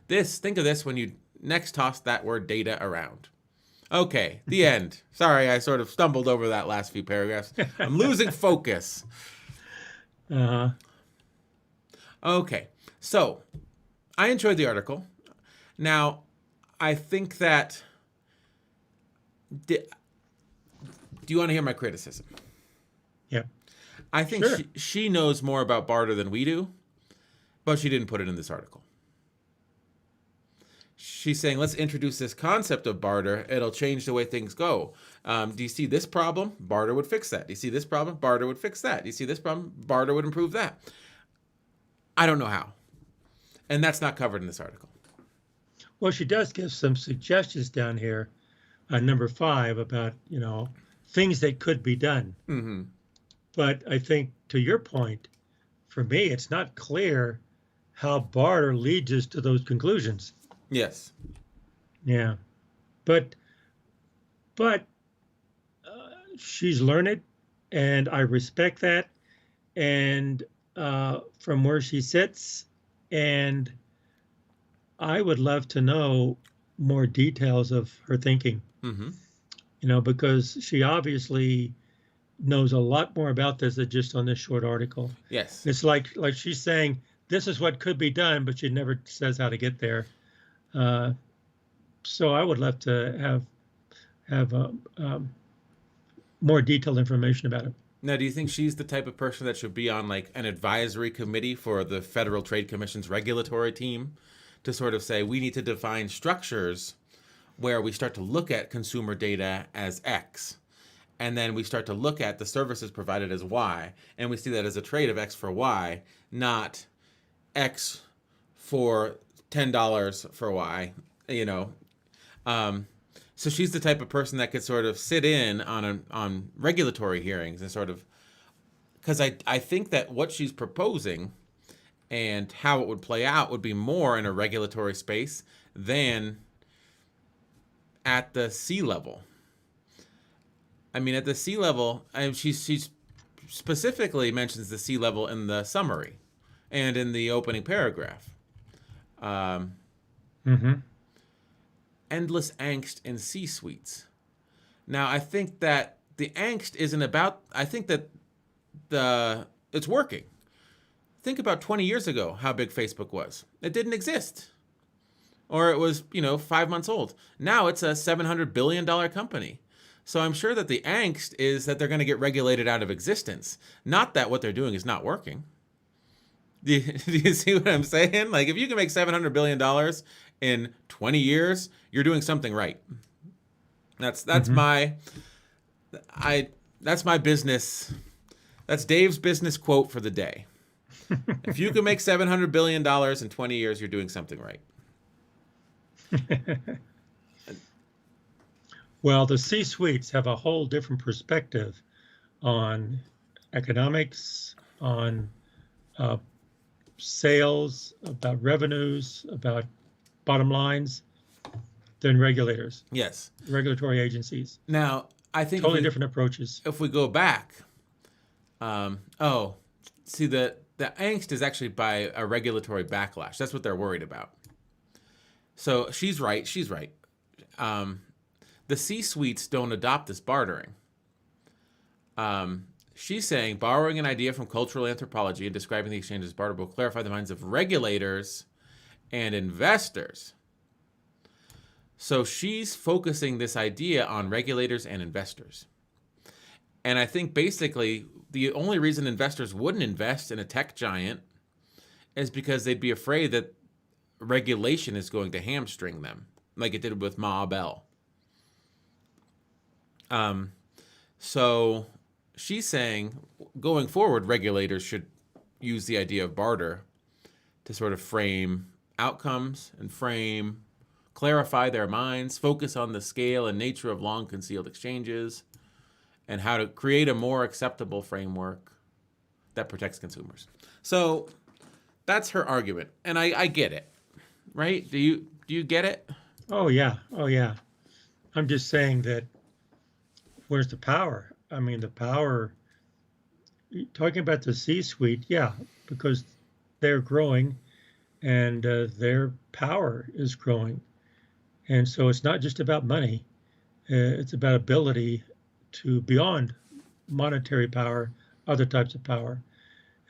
Think of this when you next toss that word data around. Okay, the end. Sorry, I sort of stumbled over that last few paragraphs. I'm losing focus. Okay, so I enjoyed the article. Now, I think that... Do you want to hear my criticism? Yeah. I think Sure. she knows more about barter than we do, but she didn't put it in this article. She's saying, let's introduce this concept of barter. It'll change the way things go. Do you see this problem? Barter would fix that. Do you see this problem? Barter would fix that. Do you see this problem? Barter would improve that. I don't know how. And that's not covered in this article. Well, she does give some suggestions down here on number 5 about, things that could be done. Mm-hmm. But I think, to your point, for me, it's not clear how barter leads us to those conclusions. Yes. Yeah. But she's learned, and I respect that. And from where she sits, and I would love to know more details of her thinking. Mm-hmm. Because she obviously knows a lot more about this than just on this short article. Yes. It's like she's saying, this is what could be done, but she never says how to get there. So I would love to have more detailed information about it. Now, do you think she's the type of person that should be on like an advisory committee for the Federal Trade Commission's regulatory team to sort of say, we need to define structures where we start to look at consumer data as X, and then we start to look at the services provided as Y, and we see that as a trade of X for Y, not X for $10 for Y, So she's the type of person that could sort of sit in on regulatory hearings and sort of, because I think that what she's proposing and how it would play out would be more in a regulatory space than at the C level. I mean, at the C level, she specifically mentions the C level in the summary and in the opening paragraph. Endless angst in C-suites. Now, I think that the angst isn't about... I think that it's working. Think about 20 years ago, how big Facebook was. It didn't exist. Or it was, 5 months old. Now it's a $700 billion company. So I'm sure that the angst is that they're going to get regulated out of existence. Not that what they're doing is not working. Do you see what I'm saying? Like, if you can make $700 billion in 20 years, you're doing something right. That's my business. That's Dave's business quote for the day. If you can make $700 billion in 20 years, you're doing something right. Well, the C-suites have a whole different perspective on economics, on uh, sales, about revenues, about bottom lines than regulators, Yes. regulatory agencies. Now, I think Totally different approaches. if we go back, see the angst is actually by a regulatory backlash. That's what they're worried about. So she's right. She's right. The C-suites don't adopt this bartering. She's saying borrowing an idea from cultural anthropology and describing the exchange as barter will clarify the minds of regulators and investors. So she's focusing this idea on regulators and investors. And I think basically the only reason investors wouldn't invest in a tech giant is because they'd be afraid that regulation is going to hamstring them, like it did with Ma Bell. So she's saying going forward, regulators should use the idea of barter to sort of frame outcomes and clarify their minds, focus on the scale and nature of long concealed exchanges, and how to create a more acceptable framework that protects consumers. So that's her argument, and I get it, right? Do you get it? Oh yeah, oh yeah. I'm just saying that where's the power? I mean, the power. Talking about the C-suite, yeah, because they're growing, and their power is growing, and so it's not just about money; it's about ability to beyond monetary power, other types of power.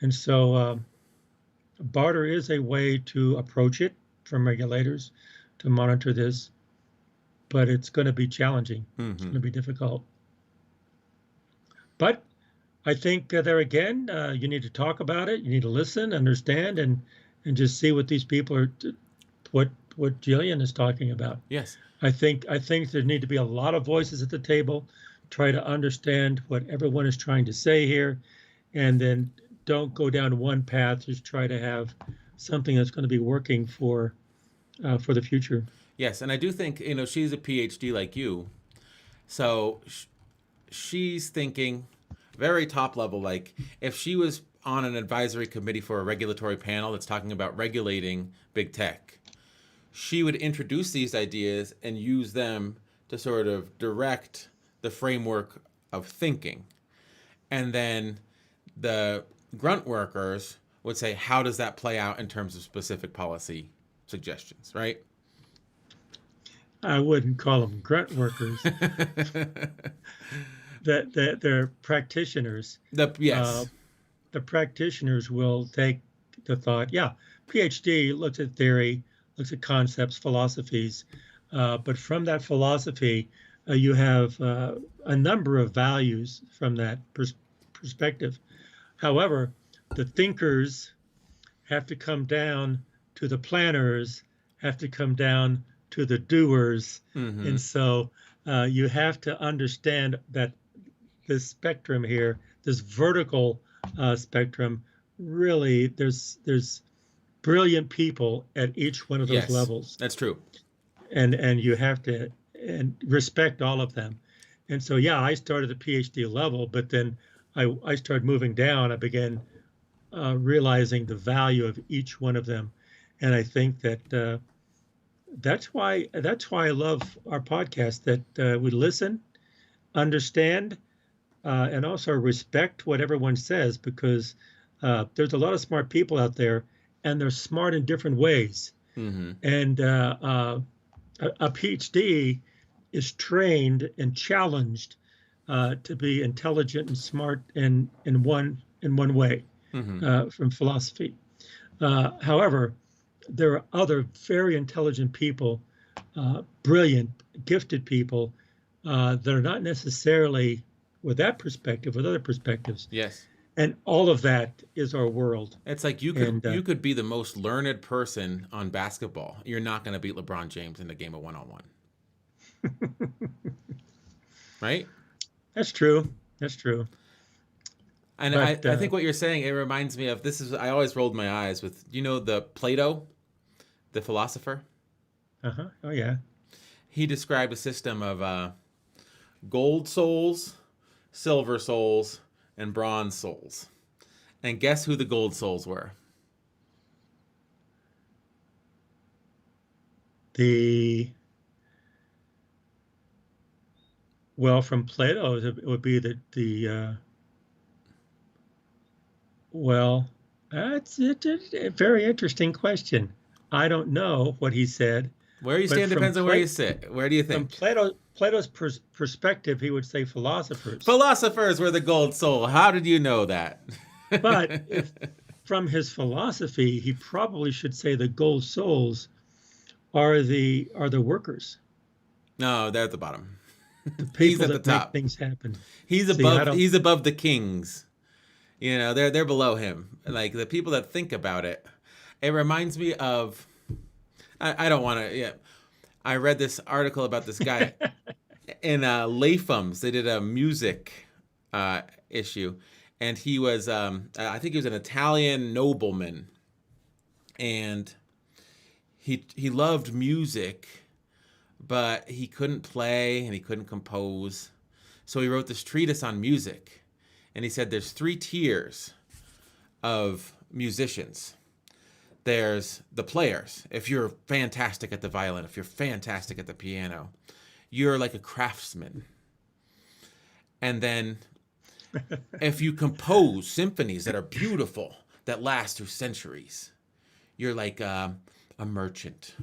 And so barter is a way to approach it from regulators to monitor this, but it's going to be challenging. Mm-hmm. It's going to be difficult. But I think there again, you need to talk about it. You need to listen, understand, and just see what these people are, what Gillian is talking about. Yes. I think there need to be a lot of voices at the table. Try to understand what everyone is trying to say here, and then don't go down one path. Just try to have something that's going to be working for the future. Yes, and I do think she's a PhD like you, so she's thinking very top level. Like if she was on an advisory committee for a regulatory panel that's talking about regulating big tech, she would introduce these ideas and use them to sort of direct the framework of thinking. And then the grunt workers would say, how does that play out in terms of specific policy suggestions, right? I wouldn't call them grunt workers. that they're practitioners. Yes. The practitioners will take the thought, yeah, PhD looks at theory, looks at concepts, philosophies, but from that philosophy, you have a number of values from that perspective. However, the thinkers have to come down to the planners, have to come down to the doers. Mm-hmm. And so you have to understand that this spectrum here, this vertical spectrum, really there's brilliant people at each one of those levels. That's true. And you have to respect all of them. And so, yeah, I started at the PhD level, but then I started moving down. I began realizing the value of each one of them. And I think that that's why I love our podcast, that we listen, understand, and also respect what everyone says, because there's a lot of smart people out there, and they're smart in different ways. Mm-hmm. And a PhD is trained and challenged to be intelligent and smart in one way. Mm-hmm. From philosophy. However, there are other very intelligent people, brilliant, gifted people that are not necessarily with that perspective, with other perspectives. Yes. And all of that is our world. It's like you could be the most learned person on basketball. You're not going to beat LeBron James in a game of one-on-one. Right? That's true. That's true. And But I think what you're saying, it reminds me of this is I always rolled my eyes with the Plato, the philosopher. oh yeah, He described a system of gold souls, silver souls, and bronze souls. And guess who the gold souls were? Well, from Plato, it would be well, that's a very interesting question. I don't know what he said, Where you but stand depends on where you sit. Where do you think? from Plato's perspective, he would say philosophers. Philosophers were the gold soul. How did you know that? But if from his philosophy, he probably should say the gold souls are the workers, No, they're at the bottom. the He's people at the that make top. things happen. He's See, I above. don't. He's above the kings. They're below him. Like the people that think about it. It reminds me of. I don't want to. Yeah, I read this article about this guy in Latham's. They did a music issue, and he was. I think he was an Italian nobleman, and he loved music, but he couldn't play and he couldn't compose. So he wrote this treatise on music. And he said there's 3 tiers of musicians. There's the players. If you're fantastic at the violin, if you're fantastic at the piano, you're like a craftsman. And then if you compose symphonies that are beautiful, that last through centuries, you're like a merchant.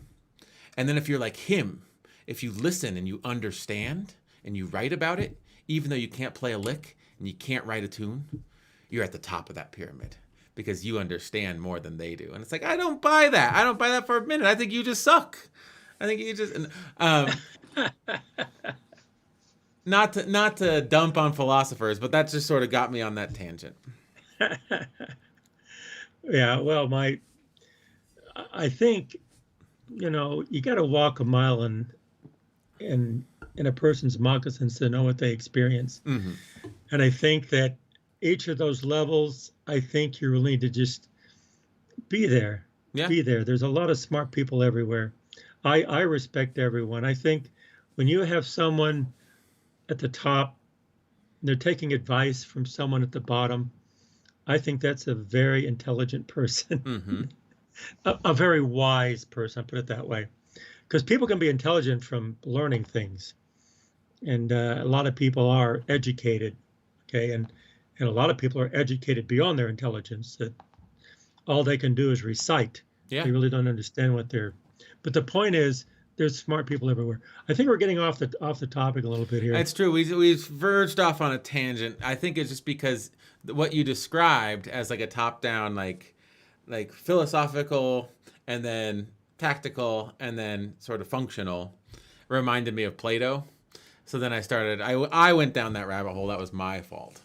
And then if you're like him, if you listen and you understand and you write about it, even though you can't play a lick and you can't write a tune, you're at the top of that pyramid because you understand more than they do. And it's like, I don't buy that. I don't buy that for a minute. I think you just suck. I think you just not to dump on philosophers, but that just sort of got me on that tangent. Yeah, well, I think you got to walk a mile in a person's moccasins to know what they experience. Mm-hmm. And I think that each of those levels, I think you really need to just be there. Yeah. Be there. There's a lot of smart people everywhere. I respect everyone. I think when you have someone at the top, they're taking advice from someone at the bottom, I think that's a very intelligent person. Mm-hmm. a very wise person, I'll put it that way. Because people can be intelligent from learning things. And a lot of people are educated, okay? And a lot of people are educated beyond their intelligence, that all they can do is recite. Yeah. They really don't understand what they're... But the point is, there's smart people everywhere. I think we're getting off the topic a little bit here. It's true. We've verged off on a tangent. I think it's just because what you described as like a top-down, like philosophical and then tactical and then sort of functional reminded me of Plato. So then I went down that rabbit hole. That was my fault.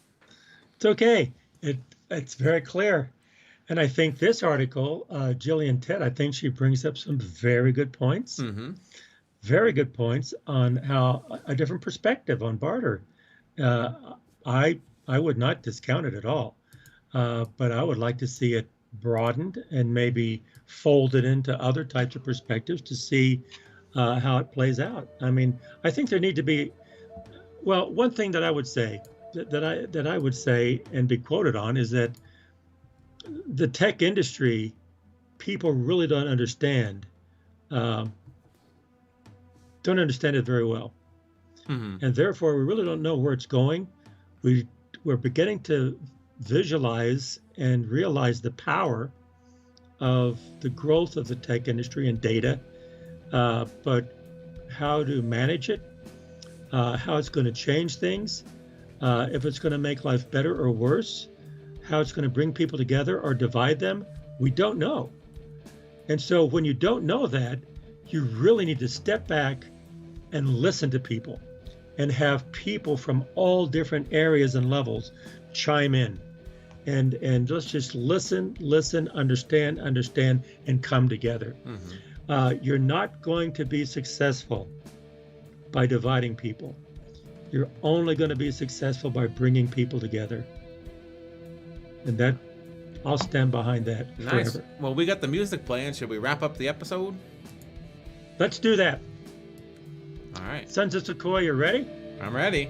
It's okay. It's very clear. And I think this article, Gillian Tett, I think she brings up some very good points. Mm-hmm. Very good points on how a different perspective on barter. I would not discount it at all, but I would like to see it broadened and maybe folded into other types of perspectives to see how it plays out. I mean, I think there need to be, well, one thing that I would say that I would say and be quoted on is that the tech industry, people really don't understand it very well. Mm-hmm. And therefore we really don't know where it's going. We're beginning to visualize and realize the power of the growth of the tech industry and data, but how to manage it, how it's going to change things, if it's going to make life better or worse, how it's going to bring people together or divide them, we don't know. And so when you don't know that, you really need to step back and listen to people and have people from all different areas and levels chime in. And let's just listen, understand, and come together. Mm-hmm. You're not going to be successful by dividing people. You're only going to be successful by bringing people together. And that I'll stand behind that Nice. forever. Well, we got the music playing. Should we wrap up the episode? Let's do that. All right. Sons of Sequoia, you ready? I'm ready.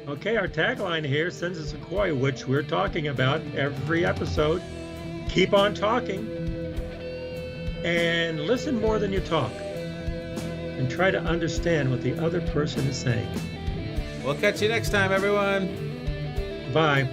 Okay, our tagline here, Sons of Sequoia, which we're talking about every episode. Keep on talking and listen more than you talk. And try to understand what the other person is saying. We'll catch you next time, everyone. Bye.